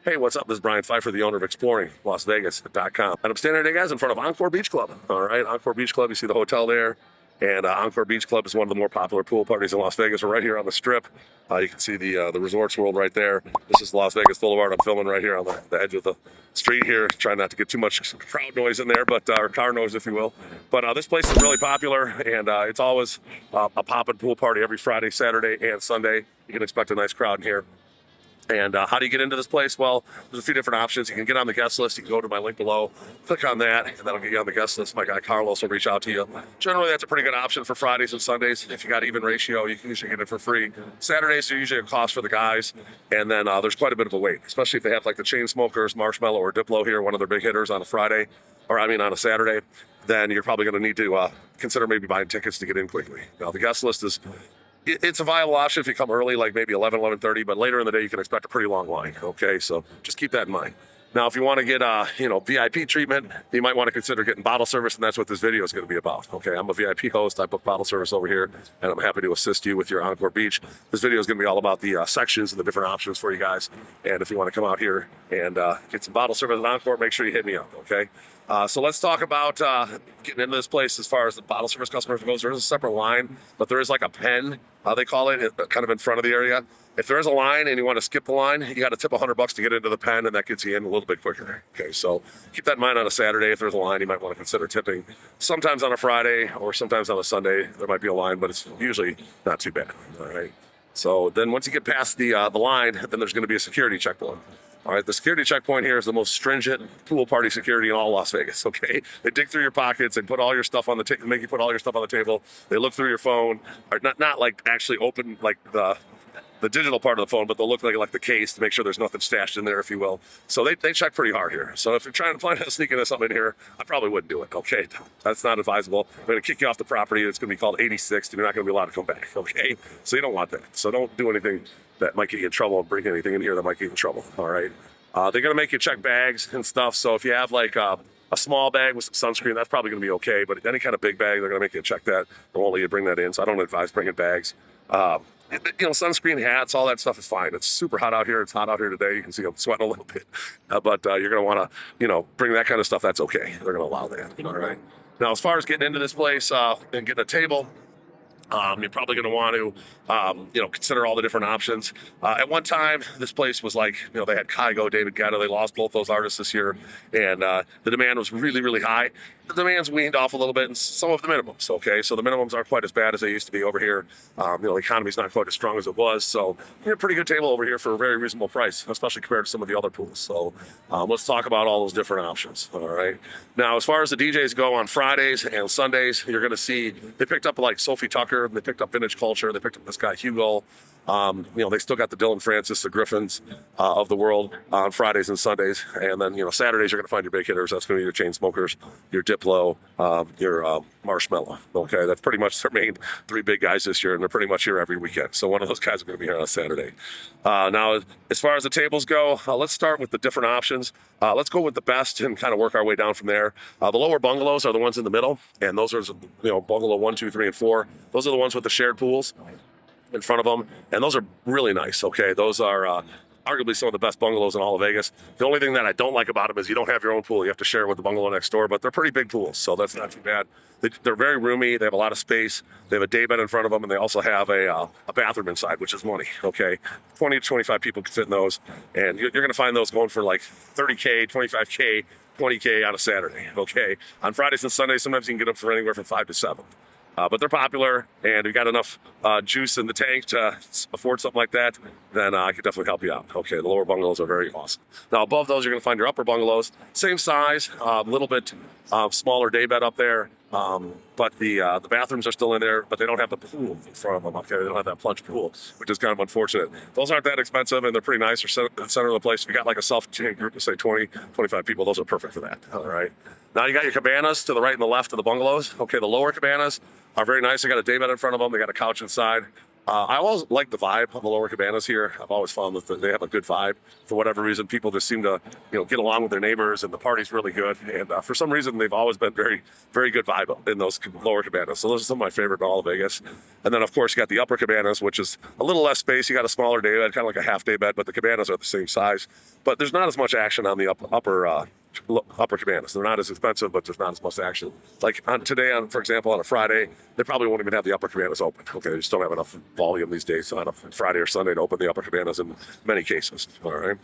Hey, what's up? This is Brian Pfeiffer, the owner of ExploringLasVegas.com. And I'm standing today, guys, in front of Encore Beach Club. All right, Encore Beach Club, you see the hotel there. And Encore Beach Club is one of the more popular pool parties in Las Vegas. We're right here on the Strip. You can see the Resorts World right there. This is Las Vegas Boulevard. I'm filming right here on the edge of the street here. Trying not to get too much crowd noise in there, or car noise, if you will. But this place is really popular, and it's always a poppin' pool party every Friday, Saturday, and Sunday. You can expect a nice crowd in here. And how do you get into this place? Well, there's a few different options. You can get on the guest list. You can go to my link below, click on that, and that'll get you on the guest list. My guy Carlos will reach out to you. Generally, that's a pretty good option for Fridays and Sundays. If you got even ratio, you can usually get it for free. Saturdays are usually a cost for the guys, and then there's quite a bit of a wait, especially if they have like the Chain Smokers, Marshmallow, or Diplo here, one of their big hitters on a Friday, on a Saturday. Then you're probably going to need to consider maybe buying tickets to get in quickly. Now, the guest list it's a viable option if you come early, like maybe 11:30, but later in the day, you can expect a pretty long line, okay? So just keep that in mind. Now, if you want to get, VIP treatment, you might want to consider getting bottle service, and that's what this video is going to be about, okay? I'm a VIP host. I book bottle service over here, and I'm happy to assist you with your Encore Beach. This video is going to be all about the sections and the different options for you guys, and if you want to come out here and get some bottle service at Encore, make sure you hit me up, okay? So let's talk about getting into this place as far as the bottle service customers goes. There is a separate line, but there is like a pen, they call it, kind of in front of the area. If there is a line and you want to skip the line, you got to tip $100 to get into the pen, and that gets you in a little bit quicker. Okay, so keep that in mind on a Saturday. If there's a line, you might want to consider tipping. Sometimes on a Friday or sometimes on a Sunday, there might be a line, but it's usually not too bad. All right. So then once you get past the line, then there's going to be a security checkpoint. All right, the security checkpoint here is the most stringent pool party security in all Las Vegas, okay? They dig through your pockets and put all your stuff on the table, make you put all your stuff on the table. They look through your phone, or not like actually open like the digital part of the phone, but they'll look like the case to make sure there's nothing stashed in there, if you will. So they check pretty hard here. So if you're trying to plan to sneak into something in here, I probably wouldn't do it, okay? That's not advisable. I'm going to kick you off the property. It's going to be called 86, and you're not going to be allowed to come back, okay? So you don't want that. So don't do anything that might get you in trouble and bring anything in here that might get you in trouble, all right? They're going to make you check bags and stuff. So if you have like a small bag with some sunscreen, that's probably going to be okay. But any kind of big bag, they're going to make you check that. They won't let you bring that in. So I don't advise bringing bags. Sunscreen, hats, all that stuff is fine. It's super hot out here. It's hot out here today. You can see I'm sweating a little bit. But you're going to want to, bring that kind of stuff. That's okay. They're going to allow that. All right. Now, as far as getting into this place and getting a table, you're probably going to want to, consider all the different options. At one time, this place was like, they had Kygo, David Guetta. They lost both those artists this year, and the demand was really, really high. The demand's weaned off a little bit, and some of the minimums, okay? So the minimums aren't quite as bad as they used to be over here. The economy's not quite as strong as it was, so you're a pretty good table over here for a very reasonable price, especially compared to some of the other pools. So let's talk about all those different options, all right? Now, as far as the DJs go on Fridays and Sundays, you're going to see they picked up like Sophie Tucker, they picked up Vintage Culture, they picked up this guy Hugo. They still got the Dylan Francis, the Griffins of the world on Fridays and Sundays. And then, Saturdays, you're going to find your big hitters. That's going to be your Chain Smokers, your Diplo, your Marshmallow. Okay, that's pretty much their main three big guys this year, and they're pretty much here every weekend. So one of those guys are going to be here on a Saturday. Now, as far as the tables go, let's start with the different options. Let's go with the best and kind of work our way down from there. The lower bungalows are the ones in the middle, and those are, bungalow 1, 2, 3, and 4. Those are the ones with the shared pools in front of them, and those are really nice, okay? Those are arguably some of the best bungalows in all of Vegas. The only thing that I don't like about them is you don't have your own pool. You have to share it with the bungalow next door, but they're pretty big pools, so that's not too bad. They're very roomy. They have a lot of space. They have a daybed in front of them, and they also have a bathroom inside, which is money, okay? 20 to 25 people can fit in those, and you're going to find those going for like $30K, $25K, $20K on a Saturday, okay? On Fridays and Sundays, sometimes you can get them for anywhere from 5 to 7. But they're popular, and we've got enough juice in the tank to afford something like that, then I could definitely help you out. Okay, the lower bungalows are very awesome. Now, above those, you're going to find your upper bungalows. Same size, a little bit smaller daybed up there, but the bathrooms are still in there, but they don't have the pool in front of them. Okay, they don't have that plunge pool, which is kind of unfortunate. Those aren't that expensive, and they're pretty nice. They're in the center of the place. If you got like a self-contained group of, say, 20, 25 people, those are perfect for that. All right. Now, you got your cabanas to the right and the left of the bungalows. Okay, the lower cabanas are very nice. They got a daybed in front of them. They got a couch inside. I always like the vibe of the lower cabanas here. I've always found that they have a good vibe. For whatever reason, people just seem to, get along with their neighbors, and the party's really good. And for some reason, they've always been very, very good vibe in those lower cabanas. So those are some of my favorite in all of Vegas. And then, of course, you got the upper cabanas, which is a little less space. You got a smaller day bed, kind of like a half day bed, but the cabanas are the same size. But there's not as much action on the upper cabanas. They're not as expensive, but there's not as much action. Like for example, on a Friday, they probably won't even have the upper cabanas open. Okay, they just don't have enough volume these days on a Friday or Sunday to open the upper cabanas in many cases. All right.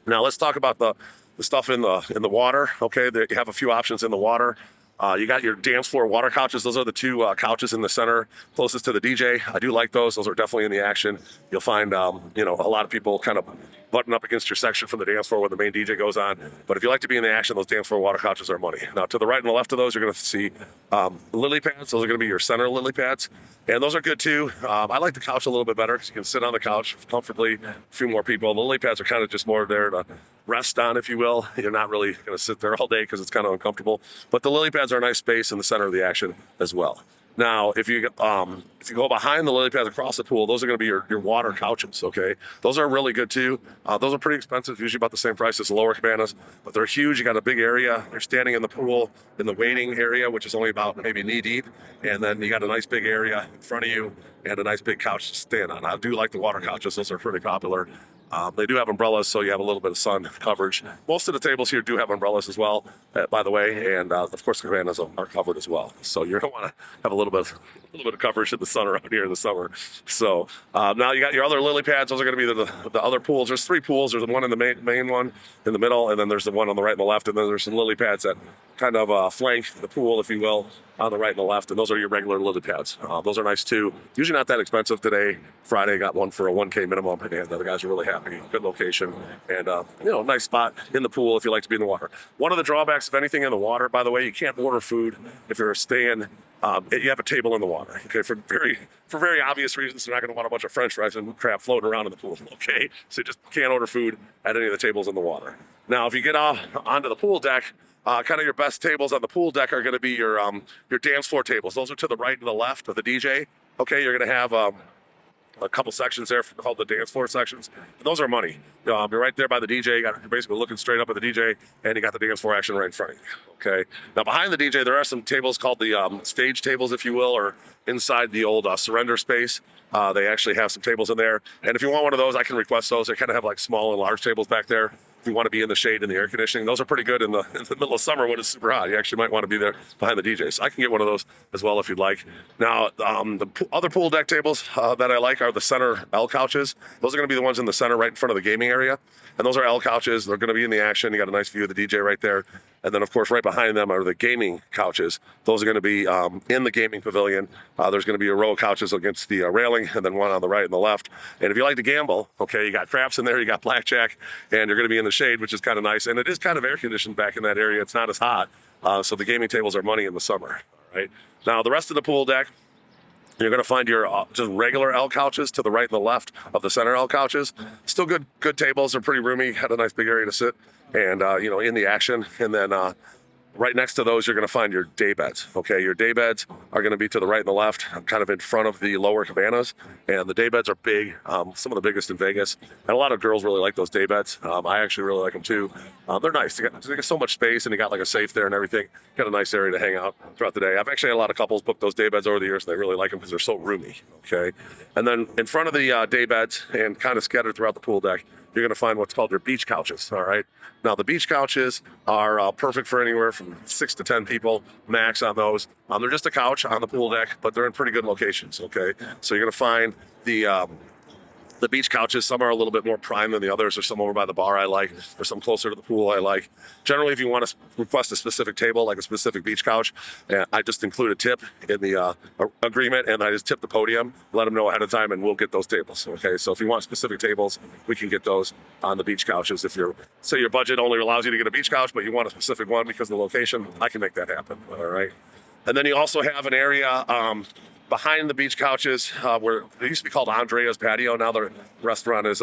Now let's talk about the stuff in the water. Okay, you have a few options in the water. You got your dance floor water couches. Those are the two couches in the center closest to the DJ. I do like those. Those are definitely in the action. You'll find, a lot of people kind of button up against your section from the dance floor when the main DJ goes on. But if you like to be in the action, those dance floor water couches are money. Now, to the right and the left of those, you're going to see lily pads. Those are going to be your center lily pads. And those are good too. I like the couch a little bit better because you can sit on the couch comfortably, a few more people. The lily pads are kind of just more there to rest on, if you will. You're not really going to sit there all day because it's kind of uncomfortable. But the lily pads are a nice space in the center of the action as well. Now, if you go behind the lily pads across the pool, those are going to be your water couches, okay? Those are really good too. Those are pretty expensive, usually about the same price as the lower cabanas, but they're huge. You got a big area. You're standing in the pool in the waiting area, which is only about maybe knee deep, and then you got a nice big area in front of you and a nice big couch to stand on. I do like the water couches. Those are pretty popular. They do have umbrellas, so you have a little bit of sun coverage. Most of the tables here do have umbrellas as well, by the way, and of course the cabanas are covered as well. So you're going to want to have a little bit of coverage in the sun around here in the summer. So now you got your other lily pads. Those are going to be the other pools. There's 3 pools. There's the one in the main one in the middle, and then there's the one on the right and the left, and then there's some lily pads that kind of flank the pool, if you will, on the right and the left, and those are your regular lily pads. Those are nice too. Usually not that expensive. Today, Friday, got one for a $1K minimum, and the guys are really happy. Good location, and nice spot in the pool if you like to be in the water. One of the drawbacks of anything in the water, by the way, you can't order food if you're staying. You have a table in the water. Okay, for very obvious reasons, you're not going to want a bunch of French fries and crap floating around in the pool. Okay, so you just can't order food at any of the tables in the water. Now, if you get onto the pool deck. Kind of your best tables on the pool deck are going to be your dance floor tables. Those are to the right and the left of the DJ. Okay, you're going to have a couple sections there called the dance floor sections. And those are money. You're right there by the DJ. You're basically looking straight up at the DJ, and you got the dance floor action right in front of you. Okay. Now behind the DJ, there are some tables called the stage tables, if you will, or inside the old surrender space. They actually have some tables in there. And if you want one of those, I can request those. They kind of have like small and large tables back there. If you want to be in the shade and the air conditioning, those are pretty good in the middle of summer when it's super hot. You actually might want to be there behind the DJ. So I can get one of those as well if you'd like. Now, the other pool deck tables that I like are the center L couches. Those are going to be the ones in the center right in front of the gaming area. And those are L couches. They're going to be in the action. You got a nice view of the DJ right there. And then, of course, right behind them are the gaming couches. Those are going to be in the gaming pavilion. There's going to be a row of couches against the railing, and then one on the right and the left. And if you like to gamble, okay, you got craps in there, you got blackjack, and you're going to be in the shade, which is kind of nice. And it is kind of air conditioned back in that area. It's not as hot. So the gaming tables are money in the summer. All right. Now, the rest of the pool deck, you're going to find your just regular L couches to the right and the left of the center L couches. Still good tables. They're pretty roomy. Had a nice big area to sit and, in the action. And then right next to those, you're going to find your day beds. Okay, your day beds are going to be to the right and the left, kind of in front of the lower cabanas. And the day beds are big, some of the biggest in Vegas. And a lot of girls really like those day beds. I actually really like them too. They're nice. They got so much space, and you got like a safe there and everything. Got a nice area to hang out throughout the day. I've actually had a lot of couples book those day beds over the years, and they really like them because they're so roomy. Okay, and then in front of the day beds and kind of scattered throughout the pool deck, you're going to find what's called your beach couches. All right. Now, the beach couches are perfect for anywhere from 6 to 10 people max on those. They're just a couch on the pool deck, but they're in pretty good locations. Okay. So you're going to find the beach couches. Some are a little bit more prime than the others. There's some over by the bar I like. There's some closer to the pool I like. Generally, if you want to request a specific table, like a specific beach couch, I just include a tip in the agreement, and I just tip the podium, let them know ahead of time, and we'll get those tables. Okay, so if you want specific tables, we can get those on the beach couches. If say your budget only allows you to get a beach couch, but you want a specific one because of the location, I can make that happen. All right. And then you also have an area behind the beach couches, where they used to be called Andrea's Patio. Now the restaurant is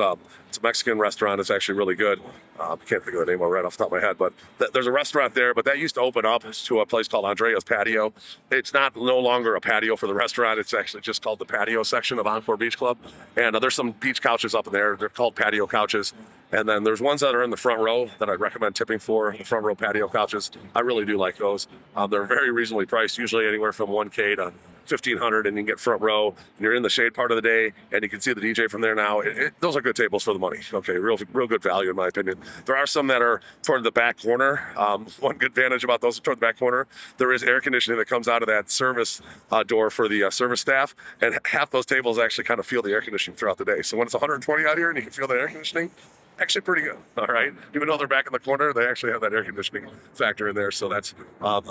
it's a Mexican restaurant. It's actually really good. I can't think of the name right off the top of my head, but there's a restaurant there. But that used to open up to a place called Andrea's Patio. It's no longer a patio for the restaurant. It's actually just called the patio section of Encore Beach Club. And there's some beach couches up in there. They're called Patio Couches. And then there's ones that are in the front row that I'd recommend tipping for, the front row patio couches. I really do like those. They're very reasonably priced, usually anywhere from $1K to $1,500, and you can get front row. And you're in the shade part of the day, and you can see the DJ from there now. Those are good tables for the money. Okay, real good value in my opinion. There are some that are toward the back corner. One good advantage about those toward the back corner, there is air conditioning that comes out of that service door for the service staff, and half those tables actually kind of feel the air conditioning throughout the day. So when it's 120 out here and you can feel the air conditioning, actually pretty good. All right, even though they're back in the corner, they actually have that air conditioning factor in there, so that's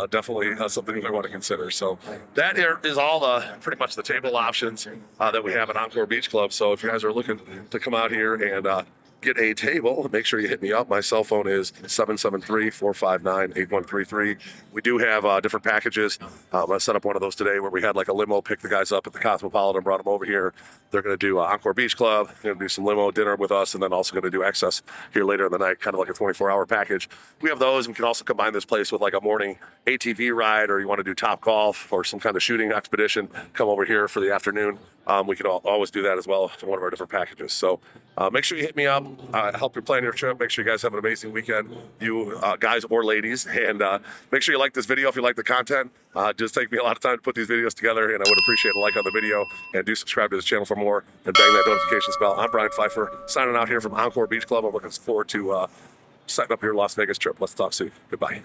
definitely something you might want to consider. So that is all pretty much the table options that we have at Encore Beach Club. So if you guys are looking to come out here and get a table, make sure you hit me up. My cell phone is 773-459-8133. We do have different packages. I set up one of those today where we had like a limo pick the guys up at the Cosmopolitan, brought them over here. They're going to do Encore Beach Club. They're going to do some limo dinner with us, and then also going to do excess here later in the night, kind of like a 24-hour package. We have those. We can also combine this place with like a morning ATV ride, or you want to do Top Golf or some kind of shooting expedition, come over here for the afternoon. We can always do that as well in one of our different packages. So make sure you hit me up. Help you plan your trip. Make sure you guys have an amazing weekend, you guys or ladies. And make sure you like this video if you like the content. Just take me a lot of time to put these videos together, and I would appreciate a like on the video. And do subscribe to this channel for more, and bang that notifications bell. I'm Brian Pfeiffer, signing out here from Encore Beach Club. I'm looking forward to setting up your Las Vegas trip. Let's talk soon. Goodbye.